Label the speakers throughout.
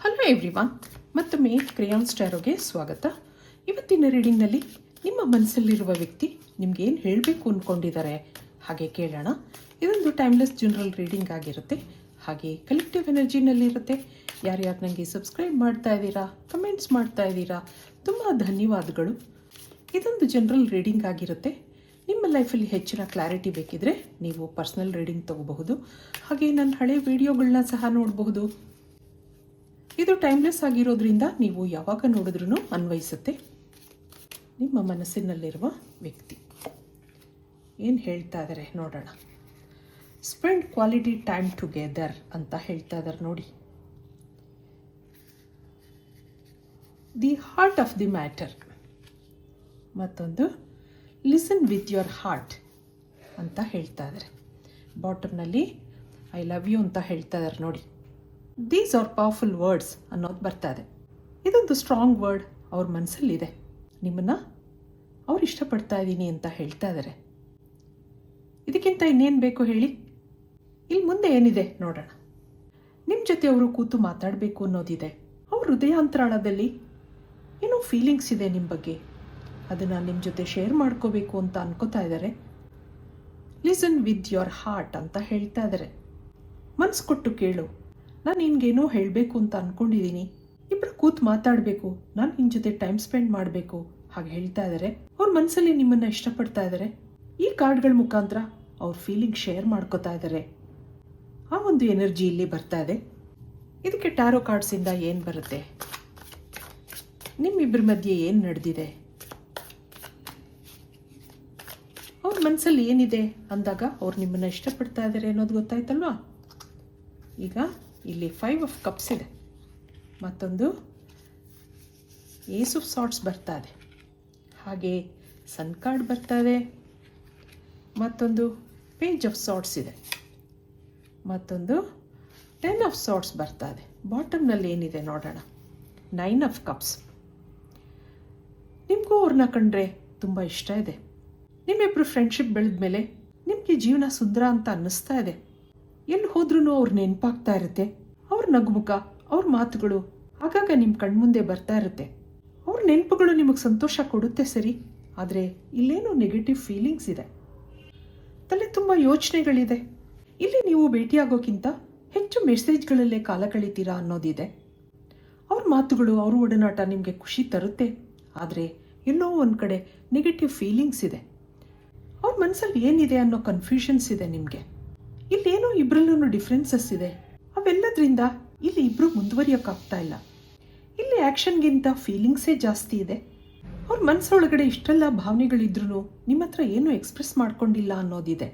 Speaker 1: Hello everyone, ಮತ್ತೊಮ್ಮೆ crayons ಟ್ಯಾರೋಗೆ ಸ್ವಾಗತ. ಇವತ್ತಿನ ರೀಡಿಂಗ್ನಲ್ಲಿ ನಿಮ್ಮ ಮನಸ್ಸಲ್ಲಿರುವ ವ್ಯಕ್ತಿ ನಿಮ್ಗೆ ಏನು ಹೇಳಬೇಕು ಅಂದ್ಕೊಂಡಿದ್ದಾರೆ ಹಾಗೆ ಕೇಳೋಣ. ಇದೊಂದು ಟೈಮ್ಲೆಸ್ ಜನರಲ್ ರೀಡಿಂಗ್ ಆಗಿರುತ್ತೆ, ಹಾಗೆ ಕಲೆಕ್ಟಿವ್ ಎನರ್ಜಿನಲ್ಲಿರುತ್ತೆ. ಯಾರ್ಯಾರು ನನಗೆ ಸಬ್ಸ್ಕ್ರೈಬ್ ಮಾಡ್ತಾ ಇದ್ದೀರಾ, ಕಮೆಂಟ್ಸ್ ಮಾಡ್ತಾ ಇದ್ದೀರಾ, ತುಂಬ ಧನ್ಯವಾದಗಳು. ಇದೊಂದು ಜನರಲ್ ರೀಡಿಂಗ್ ಆಗಿರುತ್ತೆ. ನಿಮ್ಮ ಲೈಫಲ್ಲಿ ಹೆಚ್ಚಿನ ಕ್ಲಾರಿಟಿ ಬೇಕಿದ್ರೆ ನೀವು ಪರ್ಸ್ನಲ್ ರೀಡಿಂಗ್ ತಗೋಬಹುದು. ಹಾಗೆ ನನ್ನ ಹಳೆ ವಿಡಿಯೋಗಳನ್ನ ಸಹ ನೋಡಬಹುದು. ಇದು ಟೈಮ್ಲೆಸ್ ಆಗಿರೋದ್ರಿಂದ ನೀವು ಯಾವಾಗ ನೋಡಿದ್ರೂ ಅನ್ವಯಿಸುತ್ತೆ. ನಿಮ್ಮ ಮನಸ್ಸಿನಲ್ಲಿರುವ ವ್ಯಕ್ತಿ ಏನು ಹೇಳ್ತಾ ಇದ್ದಾರೆ ನೋಡೋಣ. ಸ್ಪೆಂಡ್ ಕ್ವಾಲಿಟಿ ಟೈಮ್ ಟುಗೆದರ್ ಅಂತ ಹೇಳ್ತಾ ಇದ್ದಾರೆ ನೋಡಿ. The heart of the matter. ಮತ್ತೊಂದು ಲಿಸನ್ ವಿತ್ ಯುವರ್ ಹಾರ್ಟ್ ಅಂತ ಹೇಳ್ತಾ ಇದ್ದಾರೆ. ಬಾಟಮ್ನಲ್ಲಿ ಐ ಲವ್ ಯು ಅಂತ ಹೇಳ್ತಾ ಇದ್ದಾರೆ ನೋಡಿ. ದೀಸ್ ಆರ್ ಪವರ್ಫುಲ್ ವರ್ಡ್ಸ್ ಅನ್ನೋದು ಬರ್ತಾ ಇದೆ. ಇದೊಂದು ಸ್ಟ್ರಾಂಗ್ ವರ್ಡ್ ಅವ್ರ ಮನಸ್ಸಲ್ಲಿದೆ. ನಿಮ್ಮನ್ನು ಅವ್ರು ಇಷ್ಟಪಡ್ತಾ ಇದ್ದೀನಿ ಅಂತ ಹೇಳ್ತಾ ಇದ್ದಾರೆ. ಇದಕ್ಕಿಂತ ಇನ್ನೇನು ಬೇಕು ಹೇಳಿ? ಇಲ್ಲಿ ಮುಂದೆ ಏನಿದೆ ನೋಡೋಣ. ನಿಮ್ಮ ಜೊತೆ ಅವರು ಕೂತು ಮಾತಾಡಬೇಕು ಅನ್ನೋದಿದೆ. ಅವ್ರ ಹೃದಯಾಂತರಾಳದಲ್ಲಿ ಏನೋ ಫೀಲಿಂಗ್ಸ್ ಇದೆ ನಿಮ್ಮ ಬಗ್ಗೆ, ಅದನ್ನು ನಿಮ್ಮ ಜೊತೆ ಶೇರ್ ಮಾಡ್ಕೋಬೇಕು ಅಂತ ಅನ್ಕೋತಾ ಇದ್ದಾರೆ. ಲಿಸನ್ ವಿತ್ ಯುವರ್ ಹಾರ್ಟ್ ಅಂತ ಹೇಳ್ತಾ ಇದ್ದಾರೆ. ಮನಸ್ಸು ಕೊಟ್ಟು ಕೇಳು, ನಾನು ನಿನ್ಗೇನೋ ಹೇಳಬೇಕು ಅಂತ ಅಂದ್ಕೊಂಡಿದ್ದೀನಿ, ಇಬ್ಬರು ಕೂತು ಮಾತಾಡಬೇಕು, ನಾನು ನಿನ್ನ ಜೊತೆ ಟೈಮ್ ಸ್ಪೆಂಡ್ ಮಾಡಬೇಕು ಹಾಗೆ ಹೇಳ್ತಾ ಇದ್ದಾರೆ. ಅವ್ರ ಮನಸ್ಸಲ್ಲಿ ನಿಮ್ಮನ್ನು ಇಷ್ಟಪಡ್ತಾ ಇದ್ದಾರೆ. ಈ ಕಾರ್ಡ್ಗಳ ಮುಖಾಂತರ ಅವ್ರ ಫೀಲಿಂಗ್ ಶೇರ್ ಮಾಡ್ಕೋತಾ ಇದ್ದಾರೆ. ಆ ಒಂದು ಎನರ್ಜಿ ಇಲ್ಲಿ ಬರ್ತಾ ಇದೆ. ಇದಕ್ಕೆ ಟ್ಯಾರೋ ಕಾರ್ಡ್ಸಿಂದ ಏನು ಬರುತ್ತೆ, ನಿಮ್ಮಿಬ್ಬರ ಮಧ್ಯೆ ಏನು ನಡೆದಿದೆ, ಅವ್ರ ಮನಸ್ಸಲ್ಲಿ ಏನಿದೆ ಅಂದಾಗ ಅವ್ರು ನಿಮ್ಮನ್ನು ಇಷ್ಟಪಡ್ತಾ ಇದ್ದಾರೆ ಅನ್ನೋದು ಗೊತ್ತಾಯ್ತಲ್ವಾ. ಈಗ ಇಲ್ಲಿ 5 ಆಫ್ ಕಪ್ಸ್ ಇದೆ, ಮತ್ತೊಂದು ಏಸ್ ಆಫ್ ಸಾರ್ಟ್ಸ್ ಬರ್ತಾ ಇದೆ, ಹಾಗೆ ಸನ್ ಕಾರ್ಡ್ ಬರ್ತಾ ಇದೆ, ಮತ್ತೊಂದು ಪೇಜ್ ಆಫ್ ಸಾರ್ಟ್ಸ್ ಇದೆ, ಮತ್ತೊಂದು 10 ಆಫ್ ಸಾರ್ಟ್ಸ್ ಬರ್ತಾ ಇದೆ. ಬಾಟಮ್ನಲ್ಲಿ ಏನಿದೆ ನೋಡೋಣ. 9 ಆಫ್ ಕಪ್ಸ್. ನಿಮಗೂ ಅವ್ರನ್ನ ಕಂಡ್ರೆ ತುಂಬ ಇಷ್ಟ ಇದೆ. ನಿಮ್ಮಿಬ್ಬರು ಫ್ರೆಂಡ್ಶಿಪ್ ಬೆಳೆದ ಮೇಲೆ ನಿಮಗೆ ಜೀವನ ಸುಂದರ ಅಂತ ಅನ್ನಿಸ್ತಾ ಇದೆ. ಎಲ್ಲಿ ಹೋದ್ರೂ ಅವ್ರು ನೆನಪಾಗ್ತಾ ಇರುತ್ತೆ. ಅವ್ರ ನಗುಮುಖ, ಅವ್ರ ಮಾತುಗಳು ಆಗಾಗ ನಿಮ್ಮ ಕಣ್ಮುಂದೆ ಬರ್ತಾ ಇರುತ್ತೆ. ಅವ್ರ ನೆನಪುಗಳು ನಿಮಗೆ ಸಂತೋಷ ಕೊಡುತ್ತೆ ಸರಿ, ಆದರೆ ಇಲ್ಲೇನೋ ನೆಗೆಟಿವ್ ಫೀಲಿಂಗ್ಸ್ ಇದೆ. ತಲೆ ತುಂಬ ಯೋಚನೆಗಳಿದೆ. ಇಲ್ಲಿ ನೀವು ಭೇಟಿಯಾಗೋಕ್ಕಿಂತ ಹೆಚ್ಚು ಮೆಸೇಜ್ಗಳಲ್ಲೇ ಕಾಲ ಕಳೀತೀರಾ ಅನ್ನೋದಿದೆ. ಅವ್ರ ಮಾತುಗಳು, ಅವ್ರ ಒಡನಾಟ ನಿಮಗೆ ಖುಷಿ ತರುತ್ತೆ, ಆದರೆ ಎಲ್ಲೋ ಒಂದು ಕಡೆ ನೆಗೆಟಿವ್ ಫೀಲಿಂಗ್ಸ್ ಇದೆ. ಅವ್ರ ಮನಸ್ಸಲ್ಲಿ ಏನಿದೆ ಅನ್ನೋ ಕನ್ಫ್ಯೂಷನ್ಸ್ ಇದೆ ನಿಮಗೆ. ಇಲ್ಲೇನೋ ಇಬ್ಬರಲ್ಲೂ ಡಿಫ್ರೆನ್ಸಸ್ ಇದೆ. ಅವೆಲ್ಲದರಿಂದ ಇಲ್ಲಿ ಇಬ್ಬರು ಮುಂದುವರಿಯೋಕ್ಕಾಗ್ತಾ ಇಲ್ಲ. ಇಲ್ಲಿ ಆ್ಯಕ್ಷನ್ಗಿಂತ ಫೀಲಿಂಗ್ಸೇ ಜಾಸ್ತಿ ಇದೆ. ಅವ್ರ ಮನಸ್ಸೊಳಗಡೆ ಇಷ್ಟೆಲ್ಲ ಭಾವನೆಗಳಿದ್ರೂ ನಿಮ್ಮ ಹತ್ರ ಏನೂ ಎಕ್ಸ್ಪ್ರೆಸ್ ಮಾಡ್ಕೊಂಡಿಲ್ಲ ಅನ್ನೋದಿದೆ.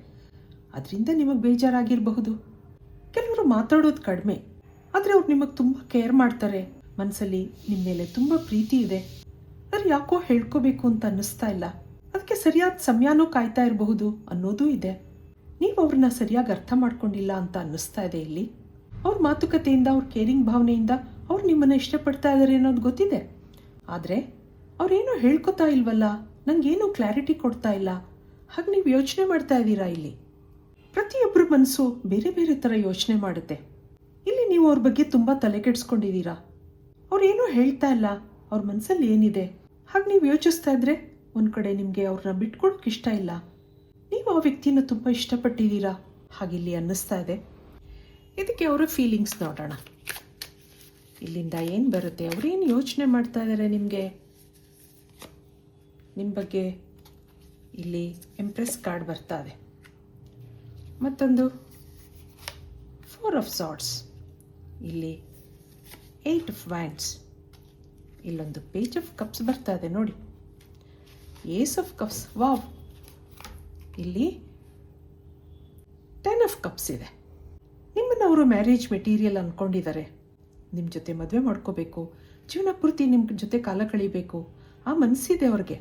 Speaker 1: ಅದರಿಂದ ನಿಮಗೆ ಬೇಜಾರಾಗಿರಬಹುದು. ಕೆಲವರು ಮಾತಾಡೋದು ಕಡಿಮೆ, ಆದರೆ ಅವ್ರು ನಿಮಗೆ ತುಂಬ ಕೇರ್ ಮಾಡ್ತಾರೆ. ಮನಸ್ಸಲ್ಲಿ ನಿಮ್ಮ ಮೇಲೆ ತುಂಬ ಪ್ರೀತಿ ಇದೆ, ಆದರೆ ಯಾಕೋ ಹೇಳ್ಕೋಬೇಕು ಅಂತ ಅನ್ನಿಸ್ತಾ ಇಲ್ಲ. ಅದಕ್ಕೆ ಸರಿಯಾದ ಸಮಯನೂ ಕಾಯ್ತಾ ಇರಬಹುದು ಅನ್ನೋದೂ ಇದೆ. ನೀವು ಅವ್ರನ್ನ ಸರಿಯಾಗಿ ಅರ್ಥ ಮಾಡ್ಕೊಂಡಿಲ್ಲ ಅಂತ ಅನ್ನಿಸ್ತಾ ಇದೆ ಇಲ್ಲಿ. ಅವ್ರ ಮಾತುಕತೆಯಿಂದ, ಅವ್ರ ಕೇರಿಂಗ್ ಭಾವನೆಯಿಂದ ಅವ್ರು ನಿಮ್ಮನ್ನು ಇಷ್ಟಪಡ್ತಾ ಇದ್ದಾರೆ ಅನ್ನೋದು ಗೊತ್ತಿದೆ, ಆದರೆ ಅವ್ರೇನೋ ಹೇಳ್ಕೊತಾ ಇಲ್ವಲ್ಲ, ನನಗೇನೂ ಕ್ಲಾರಿಟಿ ಕೊಡ್ತಾ ಇಲ್ಲ ಹಾಗೆ ನೀವು ಯೋಚನೆ ಮಾಡ್ತಾ ಇದ್ದೀರಾ. ಇಲ್ಲಿ ಪ್ರತಿಯೊಬ್ಬರ ಮನಸ್ಸು ಬೇರೆ ಬೇರೆ ಥರ ಯೋಚನೆ ಮಾಡುತ್ತೆ. ಇಲ್ಲಿ ನೀವು ಅವ್ರ ಬಗ್ಗೆ ತುಂಬ ತಲೆ ಕೆಡಿಸ್ಕೊಂಡಿದ್ದೀರಾ. ಅವ್ರೇನೋ ಹೇಳ್ತಾ ಇಲ್ಲ, ಅವ್ರ ಮನಸ್ಸಲ್ಲಿ ಏನಿದೆ ಹಾಗೆ ನೀವು ಯೋಚಿಸ್ತಾ ಇದ್ರೆ ಒಂದು ಕಡೆ ನಿಮಗೆ ಅವ್ರನ್ನ ಬಿಟ್ಕೊಡೋಕೆ ಇಷ್ಟ ಇಲ್ಲ. ನೀವು ಆ ವ್ಯಕ್ತಿನ ತುಂಬ ಇಷ್ಟಪಟ್ಟಿದ್ದೀರಾ ಹಾಗಿಲ್ಲಿ ಅನ್ನಿಸ್ತಾ ಇದೆ. ಇದಕ್ಕೆ ಅವರ ಫೀಲಿಂಗ್ಸ್ ನೋಡೋಣ. ಇಲ್ಲಿಂದ ಏನು ಬರುತ್ತೆ, ಅವರೇನು ಯೋಚನೆ ಮಾಡ್ತಾ ಇದ್ದಾರೆ ನಿಮಗೆ, ನಿಮ್ಮ ಬಗ್ಗೆ. ಇಲ್ಲಿ ಎಂಪ್ರೆಸ್ ಕಾರ್ಡ್ ಬರ್ತಾ ಇದೆ, ಮತ್ತೊಂದು 4 ಆಫ್ ಸಾರ್ಟ್ಸ್, ಇಲ್ಲಿ 8 ಆಫ್ ವ್ಯಾಂಡ್ಸ್, ಇಲ್ಲೊಂದು ಪೇಜ್ ಆಫ್ ಕಪ್ಸ್ ಬರ್ತಾ ಇದೆ ನೋಡಿ. Ace of cups, wow. ಇಲ್ಲಿ 10 ಆಫ್ ಕಪ್ಸ್ ಇದೆ. ನಿಮ್ಮನ್ನು ಅವರು ಮ್ಯಾರೇಜ್ ಮೆಟೀರಿಯಲ್ ಅಂದ್ಕೊಂಡಿದ್ದಾರೆ. ನಿಮ್ಮ ಜೊತೆ ಮದುವೆ ಮಾಡ್ಕೋಬೇಕು, ಜೀವನ ಪೂರ್ತಿ ನಿಮ್ಮ ಜೊತೆ ಕಾಲ ಕಳಿಬೇಕು ಆ ಮನಸ್ಸಿದೆ ಅವ್ರಿಗೆ.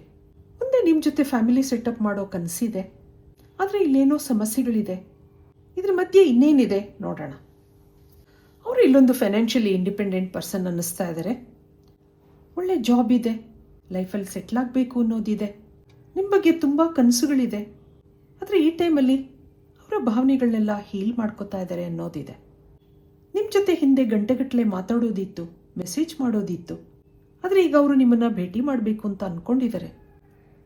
Speaker 1: ಮುಂದೆ ನಿಮ್ಮ ಜೊತೆ ಫ್ಯಾಮಿಲಿ ಸೆಟಪ್ ಮಾಡೋ ಕನಸಿದೆ, ಆದರೆ ಇಲ್ಲೇನೋ ಸಮಸ್ಯೆಗಳಿದೆ. ಇದ್ರ ಮಧ್ಯೆ ಇನ್ನೇನಿದೆ ನೋಡೋಣ. ಅವರು ಇಲ್ಲೊಂದು ಫೈನಾನ್ಷಿಯಲಿ ಇಂಡಿಪೆಂಡೆಂಟ್ ಪರ್ಸನ್ ಅನ್ನಿಸ್ತಾ ಇದ್ದಾರೆ. ಒಳ್ಳೆ ಜಾಬ್ ಇದೆ, ಲೈಫಲ್ಲಿ ಸೆಟ್ಲ್ ಆಗಬೇಕು ಅನ್ನೋದಿದೆ. ನಿಮ್ಮ ಬಗ್ಗೆ ತುಂಬ ಕನಸುಗಳಿದೆ, ಆದರೆ ಈ ಟೈಮಲ್ಲಿ ಅವರ ಭಾವನೆಗಳನ್ನೆಲ್ಲ ಹೀಲ್ ಮಾಡ್ಕೋತಾ ಇದ್ದಾರೆ ಅನ್ನೋದಿದೆ. ನಿಮ್ಮ ಜೊತೆ ಹಿಂದೆ ಗಂಟೆಗಟ್ಟಲೆ ಮಾತಾಡೋದಿತ್ತು, ಮೆಸೇಜ್ ಮಾಡೋದಿತ್ತು. ಆದರೆ ಈಗ ಅವರು ನಿಮ್ಮನ್ನು ಭೇಟಿ ಮಾಡಬೇಕು ಅಂತ ಅಂದ್ಕೊಂಡಿದ್ದಾರೆ.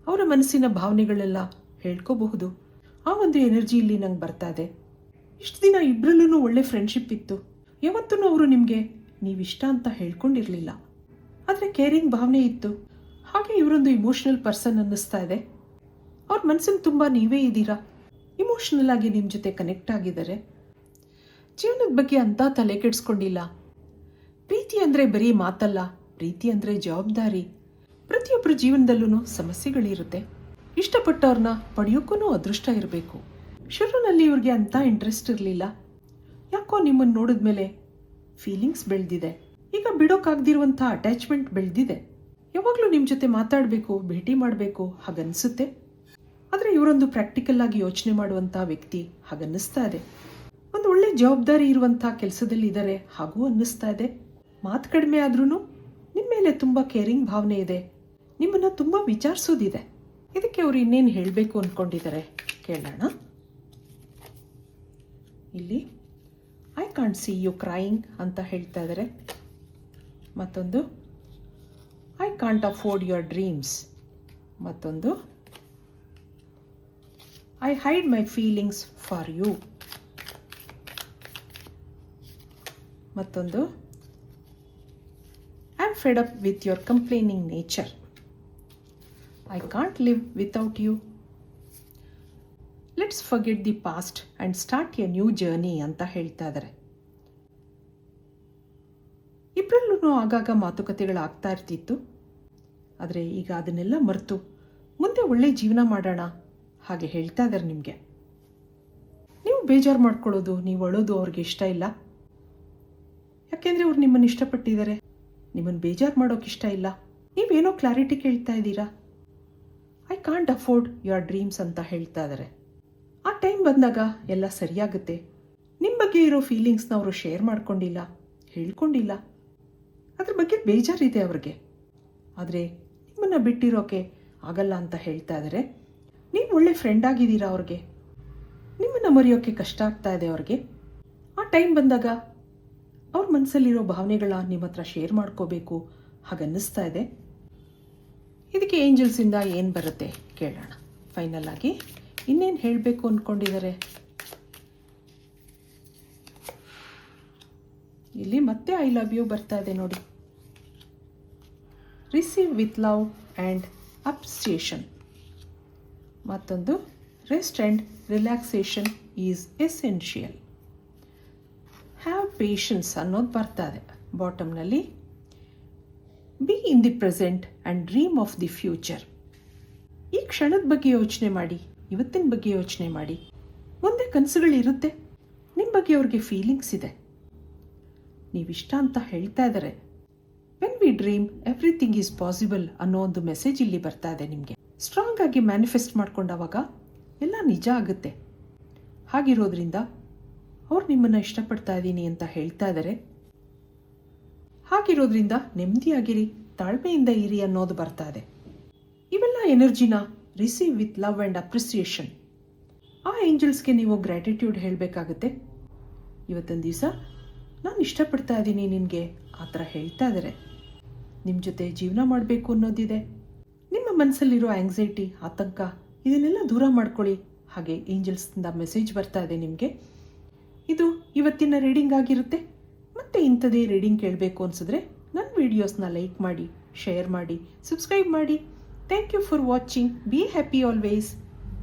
Speaker 1: ಅವರ ಮನಸ್ಸಿನ ಭಾವನೆಗಳೆಲ್ಲ ಹೇಳ್ಕೋಬಹುದು. ಆ ಒಂದು ಎನರ್ಜಿ ಇಲ್ಲಿ ನಂಗೆ ಬರ್ತಾ ಇದೆ. ಇಷ್ಟು ದಿನ ಇಬ್ಬರಲ್ಲೂ ಒಳ್ಳೆ ಫ್ರೆಂಡ್ಶಿಪ್ ಇತ್ತು. ಯಾವತ್ತೂ ಅವರು ನಿಮಗೆ ನೀವಿಷ್ಟ ಅಂತ ಹೇಳ್ಕೊಂಡಿರಲಿಲ್ಲ, ಆದರೆ ಕೇರಿಂಗ್ ಭಾವನೆ ಇತ್ತು. ಹಾಗೆ ಇವರೊಂದು ಇಮೋಷ್ನಲ್ ಪರ್ಸನ್ ಅನ್ನಿಸ್ತಾ ಇದೆ. ಅವ್ರ ಮನಸ್ಸಿನ ತುಂಬ ನೀವೇ ಇದ್ದೀರಾ. ಇಮೋಷ್ನಲ್ ಆಗಿ ನಿಮ್ಮ ಜೊತೆ ಕನೆಕ್ಟ್ ಆಗಿದ್ದಾರೆ. ಜೀವನದ ಬಗ್ಗೆ ಅಂತ ತಲೆ ಕೆಡಿಸ್ಕೊಂಡಿಲ್ಲ. ಪ್ರೀತಿ ಅಂದರೆ ಬರೀ ಮಾತಲ್ಲ, ಪ್ರೀತಿ ಅಂದರೆ ಜವಾಬ್ದಾರಿ. ಪ್ರತಿಯೊಬ್ಬರ ಜೀವನದಲ್ಲೂ ಸಮಸ್ಯೆಗಳಿರುತ್ತೆ. ಇಷ್ಟಪಟ್ಟವ್ರನ್ನ ಪಡೆಯೋಕ್ಕೂ ಅದೃಷ್ಟ ಇರಬೇಕು. ಶುರುವಿನಲ್ಲಿ ಇವ್ರಿಗೆ ಅಂಥ ಇಂಟ್ರೆಸ್ಟ್ ಇರಲಿಲ್ಲ. ಯಾಕೋ ನಿಮ್ಮನ್ನು ನೋಡಿದ್ಮೇಲೆ ಫೀಲಿಂಗ್ಸ್ ಬೆಳೆದಿದೆ. ಈಗ ಬಿಡೋಕ್ಕಾಗದಿರುವಂಥ ಅಟ್ಯಾಚ್ಮೆಂಟ್ ಬೆಳೆದಿದೆ. ಯಾವಾಗಲೂ ನಿಮ್ಮ ಜೊತೆ ಮಾತಾಡಬೇಕು, ಭೇಟಿ ಮಾಡಬೇಕು ಹಾಗನ್ನಿಸುತ್ತೆ. ಆದರೆ ಇವರೊಂದು ಪ್ರಾಕ್ಟಿಕಲ್ ಆಗಿ ಯೋಚನೆ ಮಾಡುವಂಥ ವ್ಯಕ್ತಿ ಹಾಗನ್ನಿಸ್ತಾ ಇದೆ. ಒಂದು ಒಳ್ಳೆ ಜವಾಬ್ದಾರಿ ಇರುವಂಥ ಕೆಲಸದಲ್ಲಿ ಇದ್ದಾರೆ ಹಾಗೂ ಅನ್ನಿಸ್ತಾ ಇದೆ. ಮಾತು ಕಡಿಮೆ ಆದ್ರೂ ನಿಮ್ಮ ಮೇಲೆ ತುಂಬ ಕೇರಿಂಗ್ ಭಾವನೆ ಇದೆ. ನಿಮ್ಮನ್ನು ತುಂಬ ವಿಚಾರಿಸೋದಿದೆ. ಇದಕ್ಕೆ ಅವರು ಇನ್ನೇನು ಹೇಳಬೇಕು ಅಂದ್ಕೊಂಡಿದ್ದಾರೆ ಕೇಳೋಣ. ಇಲ್ಲಿ I can't see you crying ಅಂತ ಹೇಳ್ತಾ ಇದ್ದಾರೆ. ಮತ್ತೊಂದು I can't afford your dreams. ಮತ್ತೊಂದು I hide my feelings for you. ಮತ್ತೊಂದು I am fed up with your complaining nature. I can't live without you. Let's forget the past and start a new journey ಅಂತ ಹೇಳ್ತಾ ಇದ್ದಾರೆ. ಇಬ್ಬರಲ್ಲೂ ಆಗಾಗ ಮಾತುಕತೆಗಳಾಗ್ತಾ ಇರ್ತಿತ್ತು. ಆದರೆ ಈಗ ಅದನ್ನೆಲ್ಲ ಮರೆತು ಮುಂದೆ ಒಳ್ಳೆ ಜೀವನ ಮಾಡೋಣ ಹಾಗೆ ಹೇಳ್ತಾ ಇದ್ದಾರೆ ನಿಮಗೆ. ನೀವು ಬೇಜಾರು ಮಾಡ್ಕೊಳ್ಳೋದು, ನೀವು ಅಳೋದು ಅವ್ರಿಗೆ ಇಷ್ಟ ಇಲ್ಲ. ಯಾಕೆಂದರೆ ಅವ್ರು ನಿಮ್ಮನ್ನು ಇಷ್ಟಪಟ್ಟಿದ್ದಾರೆ. ನಿಮ್ಮನ್ನು ಬೇಜಾರು ಮಾಡೋಕೆ ಇಷ್ಟ ಇಲ್ಲ. ನೀವೇನೋ ಕ್ಲಾರಿಟಿ ಕೇಳ್ತಾ ಇದ್ದೀರಾ. I can't afford your dreams ಅಂತ ಹೇಳ್ತಾ ಇದ್ದಾರೆ. ಆ ಟೈಮ್ ಬಂದಾಗ ಎಲ್ಲ ಸರಿಯಾಗುತ್ತೆ. ನಿಮ್ಮ ಬಗ್ಗೆ ಇರೋ ಫೀಲಿಂಗ್ಸ್ನ ಅವರು ಶೇರ್ ಮಾಡ್ಕೊಂಡಿಲ್ಲ, ಹೇಳ್ಕೊಂಡಿಲ್ಲ. ಅದ್ರ ಬಗ್ಗೆ ಬೇಜಾರಿದೆ ಅವ್ರಿಗೆ. ಆದರೆ ನಿಮ್ಮನ್ನು ಬಿಟ್ಟಿರೋಕೆ ಆಗಲ್ಲ ಅಂತ ಹೇಳ್ತಾ ಇದ್ದಾರೆ. ನೀವು ಒಳ್ಳೆ ಫ್ರೆಂಡ್ ಆಗಿದ್ದೀರಾ ಅವ್ರಿಗೆ. ನಿಮ್ಮನ್ನು ಮರೆಯೋಕ್ಕೆ ಕಷ್ಟ ಆಗ್ತಾ ಇದೆ ಅವ್ರಿಗೆ. ಆ ಟೈಮ್ ಬಂದಾಗ ಅವ್ರ ಮನಸ್ಸಲ್ಲಿರೋ ಭಾವನೆಗಳನ್ನ ನಿಮ್ಮ ಹತ್ರ ಶೇರ್ ಮಾಡ್ಕೋಬೇಕು ಹಾಗನ್ನಿಸ್ತಾ ಇದೆ. ಇದಕ್ಕೆ ಏಂಜಲ್ಸಿಂದ ಏನು ಬರುತ್ತೆ ಕೇಳೋಣ. ಫೈನಲ್ ಆಗಿ ಇನ್ನೇನು ಹೇಳಬೇಕು ಅಂದ್ಕೊಂಡಿದ್ದಾರೆ. ಇಲ್ಲಿ ಮತ್ತೆ ಐ ಲವ್ ಯು ಬರ್ತಾ ಇದೆ ನೋಡಿ. Receive with love and appreciation. ಮತ್ತೊಂದು rest and relaxation is essential. Have patience ಅನ್ನೋದು ಬರ್ತಾ ಇದೆ ಬಾಟಮ್ನಲ್ಲಿ. Be in the present and dream of the future. ಈ ಕ್ಷಣದ ಬಗ್ಗೆ ಯೋಚನೆ ಮಾಡಿ, ಇವತ್ತಿನ ಬಗ್ಗೆ ಯೋಚನೆ ಮಾಡಿ. ಮುಂದೆ ಕನಸುಗಳಿರುತ್ತೆ. ನಿಮ್ಮ ಬಗ್ಗೆ ಅವ್ರಿಗೆ ಫೀಲಿಂಗ್ಸ್ ಇದೆ. ನೀವಿಷ್ಟ ಅಂತ ಹೇಳ್ತಾ ಇದ್ದಾರೆ. When we dream everything is possible ಅನ್ನೋ ಒಂದು ಮೆಸೇಜ್ ಇಲ್ಲಿ ಬರ್ತಾ ಇದೆ ನಿಮಗೆ. ಸ್ಟ್ರಾಂಗ್ ಆಗಿ ಮ್ಯಾನಿಫೆಸ್ಟ್ ಮಾಡ್ಕೊಂಡಾಗ ಎಲ್ಲ ನಿಜ ಆಗುತ್ತೆ. ಹಾಗಿರೋದ್ರಿಂದ ಅವ್ರು ನಿಮ್ಮನ್ನು ಇಷ್ಟಪಡ್ತಾ ಇದ್ದೀನಿ ಅಂತ ಹೇಳ್ತಾ ಇದ್ದಾರೆ. ಹಾಗಿರೋದ್ರಿಂದ ನೆಮ್ಮದಿಯಾಗಿರಿ, ತಾಳ್ಮೆಯಿಂದ ಇರಿ ಅನ್ನೋದು ಬರ್ತಾ ಇದೆ. ಇವೆಲ್ಲ ಎನರ್ಜಿನ receive with love and appreciation. ಆ ಏಂಜಲ್ಸ್ಗೆ ನೀವು ಗ್ರ್ಯಾಟಿಟ್ಯೂಡ್ ಹೇಳಬೇಕಾಗುತ್ತೆ. ಇವತ್ತೊಂದು ದಿವಸ ನಾನು ಇಷ್ಟಪಡ್ತಾ ಇದ್ದೀನಿ ನಿನಗೆ ಆ ಥರ ಹೇಳ್ತಾ ಇದ್ದಾರೆ. ನಿಮ್ಮ ಜೊತೆ ಜೀವನ ಮಾಡಬೇಕು ಅನ್ನೋದಿದೆ. ನಿಮ್ಮ ಮನಸ್ಸಲ್ಲಿರೋ ಆಂಗ್ಸೈಟಿ, ಆತಂಕ ಇದನ್ನೆಲ್ಲ ದೂರ ಮಾಡ್ಕೊಳ್ಳಿ ಹಾಗೆ ಏಂಜಲ್ಸ್ನಿಂದ ಮೆಸೇಜ್ ಬರ್ತಾ ಇದೆ ನಿಮಗೆ. ಇದು ಇವತ್ತಿನ ರೀಡಿಂಗ್ ಆಗಿರುತ್ತೆ. ಮತ್ತೆ ಇಂಥದೇ ರೀಡಿಂಗ್ ಕೇಳಬೇಕು ಅನಿಸಿದ್ರೆ ನನ್ನ ವಿಡಿಯೋಸ್ನ ಲೈಕ್ ಮಾಡಿ, ಶೇರ್ ಮಾಡಿ, ಸಬ್ಸ್ಕ್ರೈಬ್ ಮಾಡಿ. Thank you for watching. Be happy always.